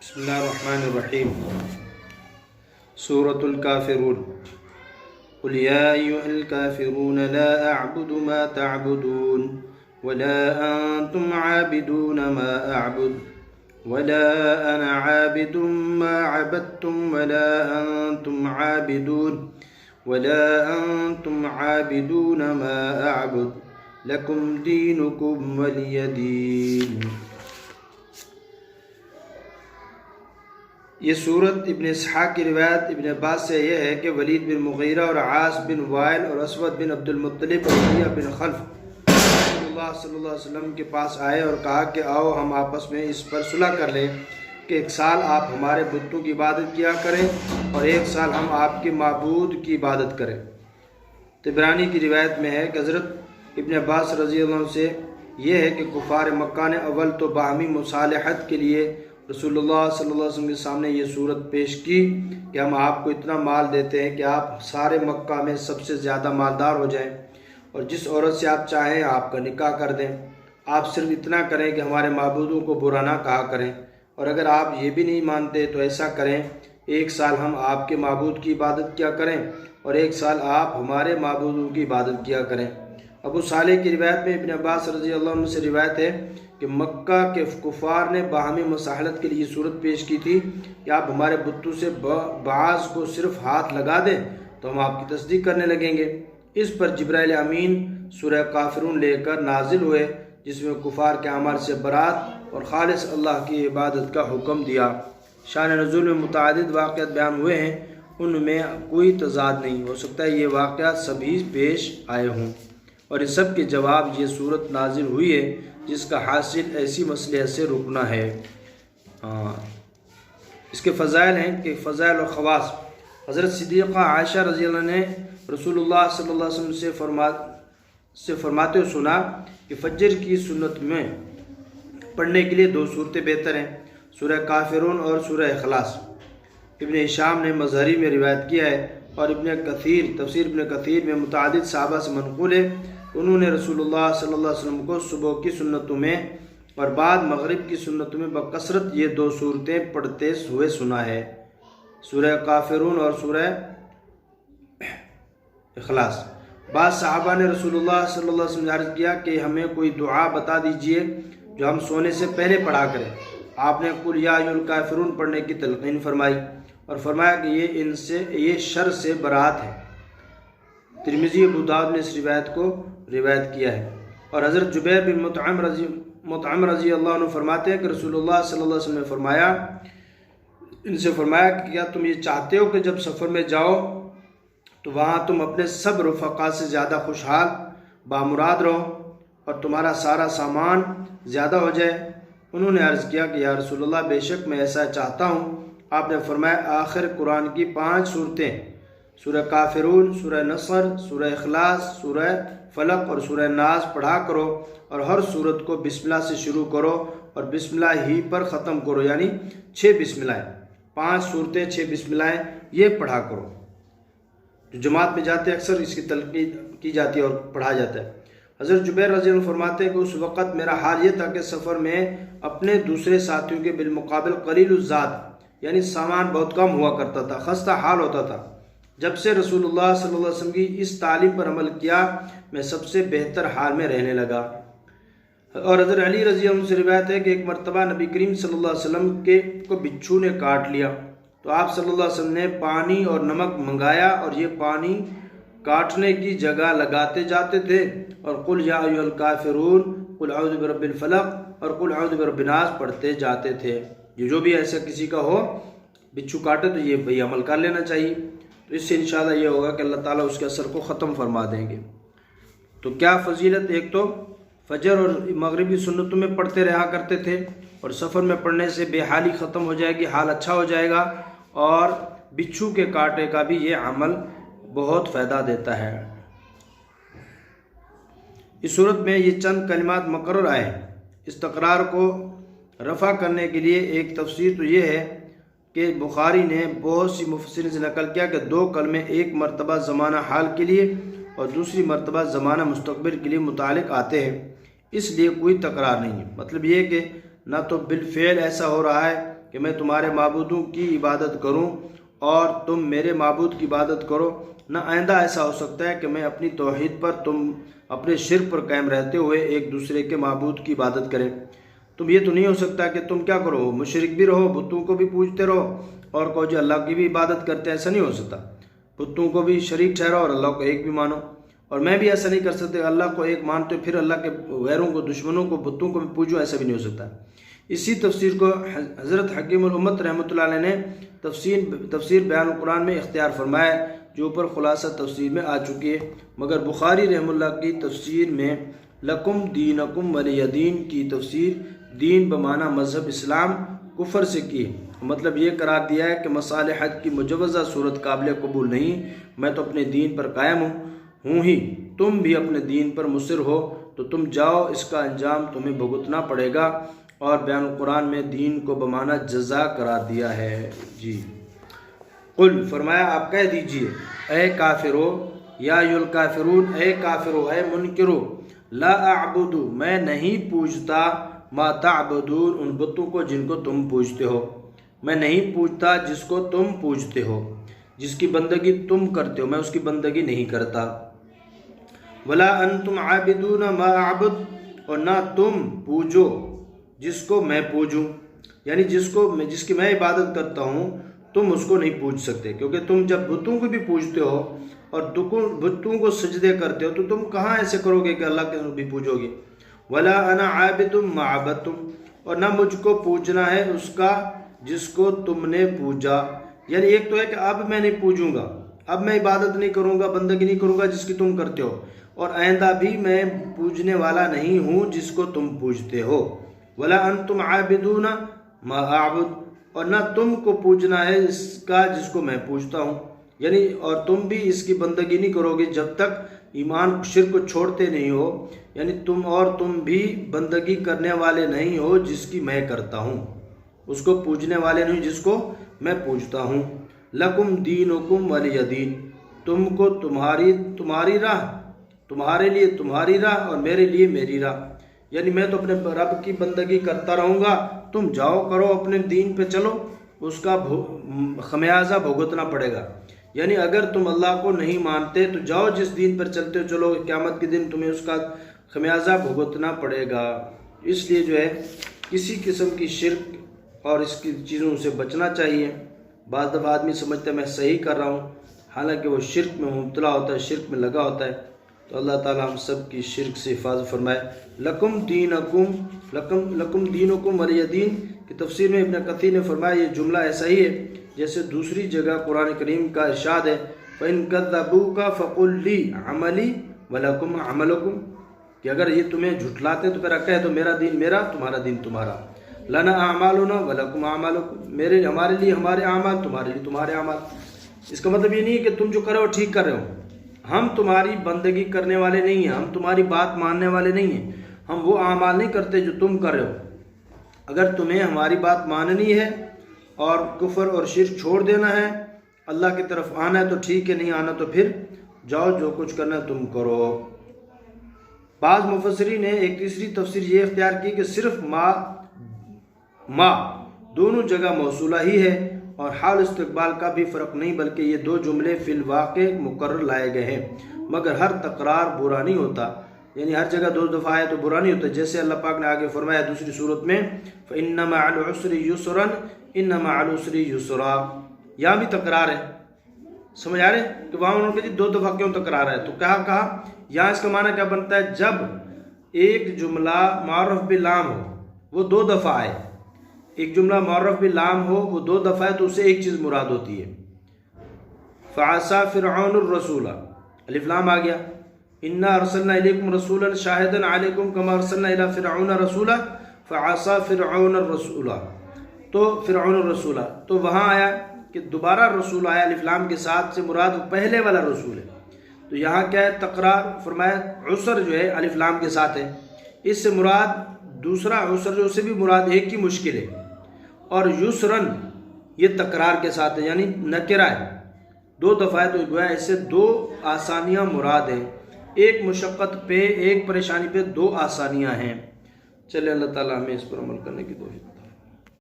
بسم اللہ الرحمن الرحیم۔ سورة الکافرون۔ قل یا ایہا الکافرون لا اعبد ما تعبدون ولا انتم عابدون ما اعبد ولا انا عابد ما عبدتم ولا انتم عابدون ما اعبد لکم دینکم ولی دین۔ یہ صورت ابن اسحاق کی روایت ابن عباس سے یہ ہے کہ ولید بن مغیرہ اور عاص بن وائل اور اسود بن عبد المطلب اور ربیعہ بن خلف رسول اللہ صلی اللہ علیہ وسلم کے پاس آئے اور کہا کہ آؤ ہم آپس میں اس پر صلح کر لیں کہ ایک سال آپ ہمارے بتوں کی عبادت کیا کریں اور ایک سال ہم آپ کے معبود کی عبادت کریں۔ طبرانی کی روایت میں ہے کہ حضرت ابن عباس رضی اللہ عنہ سے یہ ہے کہ کفار مکہ نے اول تو باہمی مصالحت کے لیے رسول اللہ صلی اللہ علیہ وسلم کے سامنے یہ صورت پیش کی کہ ہم آپ کو اتنا مال دیتے ہیں کہ آپ سارے مکہ میں سب سے زیادہ مالدار ہو جائیں اور جس عورت سے آپ چاہیں آپ کا نکاح کر دیں، آپ صرف اتنا کریں کہ ہمارے معبودوں کو برا نہ کہا کریں، اور اگر آپ یہ بھی نہیں مانتے تو ایسا کریں ایک سال ہم آپ کے معبود کی عبادت کیا کریں اور ایک سال آپ ہمارے معبودوں کی عبادت کیا کریں۔ ابو صالح کی روایت میں ابن عباس رضی اللہ عنہ سے روایت ہے کہ مکہ کے کفار نے باہمی مصالحت کے لیے صورت پیش کی تھی کہ آپ ہمارے بتوں سے بعض کو صرف ہاتھ لگا دیں تو ہم آپ کی تصدیق کرنے لگیں گے۔ اس پر جبرائیل امین سورہ کافرون لے کر نازل ہوئے جس میں کفار کے اعمال سے برات اور خالص اللہ کی عبادت کا حکم دیا۔ شان نزول میں متعدد واقعات بیان ہوئے ہیں، ان میں کوئی تضاد نہیں، ہو سکتا ہے یہ واقعات سبھی پیش آئے ہوں، اور اس سب کے جواب یہ صورت نازل ہوئی ہے جس کا حاصل ایسی مصلحت سے رکنا ہے۔ اس کے فضائل ہیں کہ فضائل اور خواص۔ حضرت صدیقہ عائشہ رضی اللہ عنہ نے رسول اللہ صلی اللہ علیہ وسلم سے فرماتے ہوئے سنا کہ فجر کی سنت میں پڑھنے کے لیے دو صورتیں بہتر ہیں، سورہ کافرون اور سورہ اخلاص۔ ابن ہشام نے مظہری میں روایت کیا ہے اور ابن کثیر تفسیر ابن کثیر میں متعدد صحابہ سے منقول ہے، انہوں نے رسول اللہ صلی اللہ علیہ وسلم کو صبح کی سنتوں میں اور بعد مغرب کی سنتوں میں بکثرت یہ دو صورتیں پڑھتے ہوئے سنا ہے، سورہ کافرون اور سورہ اخلاص۔ بعض صحابہ نے رسول اللہ صلی اللہ علیہ وسلم سے عرض کیا کہ ہمیں کوئی دعا بتا دیجئے جو ہم سونے سے پہلے پڑھا کریں۔ آپ نے قل یا ایھا الکافرون پڑھنے کی تلقین فرمائی اور فرمایا کہ یہ شر سے برات ہے۔ ترمذی ابو داؤد نے اس روایت کو روایت کیا ہے، اور حضرت جبیر بن مطعم رضی اللہ عنہ فرماتے ہیں کہ رسول اللہ صلی اللہ علیہ وسلم نے ان سے فرمایا کہ کیا تم یہ چاہتے ہو کہ جب سفر میں جاؤ تو وہاں تم اپنے سب رفقا سے زیادہ خوشحال بامراد رہو اور تمہارا سارا سامان زیادہ ہو جائے؟ انہوں نے عرض کیا کہ یا رسول اللہ بے شک میں ایسا چاہتا ہوں۔ آپ نے فرمایا آخر قرآن کی 5 صورتیں سورہ کافرون، سورہ نصر، سورہ اخلاص، سورہ فلق اور سورہ ناس پڑھا کرو اور ہر صورت کو بسم اللہ سے شروع کرو اور بسم اللہ ہی پر ختم کرو، یعنی 6 بسم اللہ، 5 صورتیں 6 بسم اللہ یہ پڑھا کرو۔ جو جماعت میں جاتے اکثر اس کی تلقین کی جاتی ہے اور پڑھا جاتا ہے۔ حضرت جبیر رضی اللہ عنہ فرماتے ہیں کہ اس وقت میرا حال یہ تھا کہ سفر میں اپنے دوسرے ساتھیوں کے بالمقابل قلیل الزاد، یعنی سامان بہت کم ہوا کرتا تھا، خستہ حال ہوتا تھا۔ جب سے رسول اللہ صلی اللہ علیہ وسلم کی اس تعلیم پر عمل کیا میں سب سے بہتر حال میں رہنے لگا۔ اور حضرت علی رضی اللہ عنہ سے روایت ہے کہ ایک مرتبہ نبی کریم صلی اللہ علیہ وسلم کو بچھو نے کاٹ لیا تو آپ صلی اللہ علیہ وسلم نے پانی اور نمک منگایا اور یہ پانی کاٹنے کی جگہ لگاتے جاتے تھے اور قل یا ایھا الکافرون، قل اعوذ برب الفلق اور قل اعوذ برب الناس پڑھتے جاتے تھے۔ جو بھی ایسا کسی کا ہو بچھو کاٹے تو یہ بھئی عمل کر لینا چاہیے، تو اس سے انشاءاللہ یہ ہوگا کہ اللہ تعالیٰ اس کے اثر کو ختم فرما دیں گے۔ تو کیا فضیلت؟ ایک تو فجر اور مغربی سنتوں میں پڑھتے رہا کرتے تھے اور سفر میں پڑھنے سے بے حالی ختم ہو جائے گی، حال اچھا ہو جائے گا، اور بچھو کے کاٹے کا بھی یہ عمل بہت فائدہ دیتا ہے۔ اس صورت میں یہ چند کلمات مقرر آئے ہیں۔ اس تکرار کو رفع کرنے کے لیے ایک تفسیر تو یہ ہے کہ بخاری نے بہت سی مفسرین سے نقل کیا کہ 2 کلمے ایک مرتبہ زمانہ حال کے لیے اور دوسری مرتبہ زمانہ مستقبل کے لیے متعلق آتے ہیں، اس لیے کوئی تکرار نہیں ہے۔ مطلب یہ کہ نہ تو بالفعل ایسا ہو رہا ہے کہ میں تمہارے معبودوں کی عبادت کروں اور تم میرے معبود کی عبادت کرو، نہ آئندہ ایسا ہو سکتا ہے کہ میں اپنی توحید پر تم اپنے شرک پر قائم رہتے ہوئے ایک دوسرے کے معبود کی عبادت کریں۔ تم یہ تو نہیں ہو سکتا کہ تم کیا کرو، مشرک بھی رہو، بتوں کو بھی پوجتے رہو اور کہو جو اللہ کی بھی عبادت کرتے ہیں، ایسا نہیں ہو سکتا۔ بتوں کو بھی شریک ٹھہراؤ اور اللہ کو ایک بھی مانو، اور میں بھی ایسا نہیں کر سکتے اللہ کو ایک مانتے پھر اللہ کے غیروں کو، دشمنوں کو، بتوں کو بھی پوجو، ایسا بھی نہیں ہو سکتا۔ اسی تفسیر کو حضرت حکیم الامت رحمۃ اللہ علیہ نے تفسیر بیان القرآن میں اختیار فرمایا، جو اوپر خلاصہ تفسیر میں آ چکی ہے، مگر بخاری رحم اللہ کی تفسیر میں لکم دینکم ولی دین کی تفسیر دین بمعنی مذہب اسلام کفر سے کی، مطلب یہ قرار دیا ہے کہ مصالحت کی مجوزہ صورت قابل قبول نہیں، میں تو اپنے دین پر قائم ہوں ہی، تم بھی اپنے دین پر مصر ہو تو تم جاؤ، اس کا انجام تمہیں بھگتنا پڑے گا۔ اور بیان القرآن میں دین کو بمعنی جزا قرار دیا ہے۔ جی قل فرمایا آپ کہہ دیجئے، اے کافرو، یا الکافرون، اے کافرو، اے منکرو، لا اعبد، میں نہیں پوجتا، ما تعبدون، ان بتوں کو جن کو تم پوجتے ہو، میں نہیں پوجتا جس کو تم پوجتے ہو، جس کی بندگی تم کرتے ہو میں اس کی بندگی نہیں کرتا۔ ولا انتم عابدون ما اعبد، اور نہ تم پوجو جس کو میں پوجوں، یعنی جس کی میں عبادت کرتا ہوں تم اس کو نہیں پوج سکتے، کیونکہ تم جب بتوں کو بھی پوجتے ہو اور بتوں کو سجدے کرتے ہو تو تم کہاں ایسے کرو گے کہ اللہ کے بھی پوجو گے۔ ولا انا عابد ما عبدتم، اور نہ مجھ کو پوجنا ہے اس کا جس کو تم نے پوجا، یعنی ایک تو ہے کہ اب میں نہیں پوجوں گا، اب میں عبادت نہیں کروں گا، بندگی نہیں کروں گا جس کی تم کرتے ہو، اور آئندہ بھی میں پوجنے والا نہیں ہوں جس کو تم پوجتے ہو۔ ولا انتم عابدون ما اعبد، اور نہ تم کو پوجنا ہے اس کا جس کو میں پوجتا ہوں، یعنی اور تم بھی اس کی بندگی نہیں کرو گے جب تک ایمان شرک کو چھوڑتے نہیں ہو، یعنی تم بھی بندگی کرنے والے نہیں ہو جس کی میں کرتا ہوں، اس کو پوجنے والے نہیں جس کو میں پوجتا ہوں۔ لکم دینکم ولی دین، تم کو تمہاری راہ، تمہارے لیے تمہاری راہ اور میرے لیے میری راہ، یعنی میں تو اپنے رب کی بندگی کرتا رہوں گا، تم جاؤ کرو اپنے دین پہ چلو، اس کا خمیازہ بھگتنا پڑے گا، یعنی اگر تم اللہ کو نہیں مانتے تو جاؤ جس دین پر چلتے ہو چلو، قیامت کے دن تمہیں اس کا خمیازہ بھگتنا پڑے گا۔ اس لیے جو ہے کسی قسم کی شرک اور اس کی چیزوں سے بچنا چاہیے۔ بعض دفعہ آدمی سمجھتا ہے میں صحیح کر رہا ہوں، حالانکہ وہ شرک میں مبتلا ہوتا ہے، شرک میں لگا ہوتا ہے۔ تو اللہ تعالیٰ ہم سب کی شرک سے حفاظت فرمائے۔ لکم دینکم ولی دین کی تفسیر میں ابن کثیر نے فرمایا یہ جملہ ایسا ہی ہے جیسے دوسری جگہ قرآن کریم کا ارشاد ہے فَإِن كَذَّبُوكَ فَقُلْ لِي عَمَلِي وَلَكُمْ عَمَلُكُمْ، کہ اگر یہ تمہیں جھٹلاتے تو پھر کہہ دو میرا دین میرا، تمہارا دین تمہارا، لَنَا أَعْمَالُنَا وَلَكُمْ أَعْمَالُكُمْ، ہمارے لیے ہمارے اعمال، تمہارے لیے تمہارے اعمال۔ اس کا مطلب یہ نہیں ہے کہ تم جو کرو ٹھیک کر رہے ہو، ہم تمہاری بندگی کرنے والے نہیں ہیں، ہم تمہاری بات ماننے والے نہیں ہیں، ہم وہ اعمال نہیں کرتے جو تم کر رہے ہو۔ اگر تمہیں ہماری بات ماننی ہے اور کفر اور شرک چھوڑ دینا ہے، اللہ کی طرف آنا ہے تو ٹھیک ہے، نہیں آنا تو پھر جاؤ جو کچھ کرنا ہے تم کرو۔ بعض مفسرین نے ایک تیسری تفسیر یہ اختیار کی کہ صرف ما دونوں جگہ موصولہ ہی ہے اور حال استقبال کا بھی فرق نہیں، بلکہ یہ دو جملے فی الواقع مقرر لائے گئے ہیں، مگر ہر تکرار برا نہیں ہوتا، یعنی ہر جگہ دو دفعہ آئے تو برا نہیں ہوتا، جیسے اللہ پاک نے آگے فرمایا دوسری صورت میں فَإِنَّ مَعَ الْعُسْرِ يُسْرًا إِنَّ مَعَ الْعُسْرِ يُسْرًا، یہاں بھی تکرار ہے۔ سمجھ آ رہے کہ وہاں انہوں نے دو دفعہ کیوں تکرار ہے، تو کہا یہاں اس کا معنی کیا بنتا ہے، جب ایک جملہ معرف باللام ہو وہ دو دفعہ آئے، ایک جملہ معرف باللام ہو وہ دو دفعہ ہے تو اسے ایک چیز مراد ہوتی ہے۔ فَعَصَى فِرْعَوْنُ الرَّسُولَ، الف لام آ گیا، اِنَّا أَرْسَلْنَا إِلَيْكُمْ رَسُولًا شَاهِدًا عَلَيْكُمْ كَمَا أَرْسَلْنَا إِلَى فِرْعَوْنَ رَسُولًا فَعَصَى فِرْعَوْنَ الرَّسُولَ، تو فرعون الرسول، تو وہاں آیا کہ دوبارہ رسول آیا الف لام کے ساتھ، سے مراد پہلے والا رسول ہے، تو یہاں کیا ہے تکرار فرمایا، عسر جو ہے الف لام کے ساتھ ہے، اس سے مراد دوسرا عسر جو سے بھی مراد ایک ہی مشکل ہے، اور یسرن یہ تکرار کے ساتھ ہے یعنی نکرہ ہے، دو دفعہ ہے، تو گویا اس سے دو آسانیاں مراد ہیں، ایک مشقت پہ ایک پریشانی پہ دو آسانیاں ہیں۔ چلے اللہ تعالیٰ ہمیں اس پر عمل کرنے کی توفیق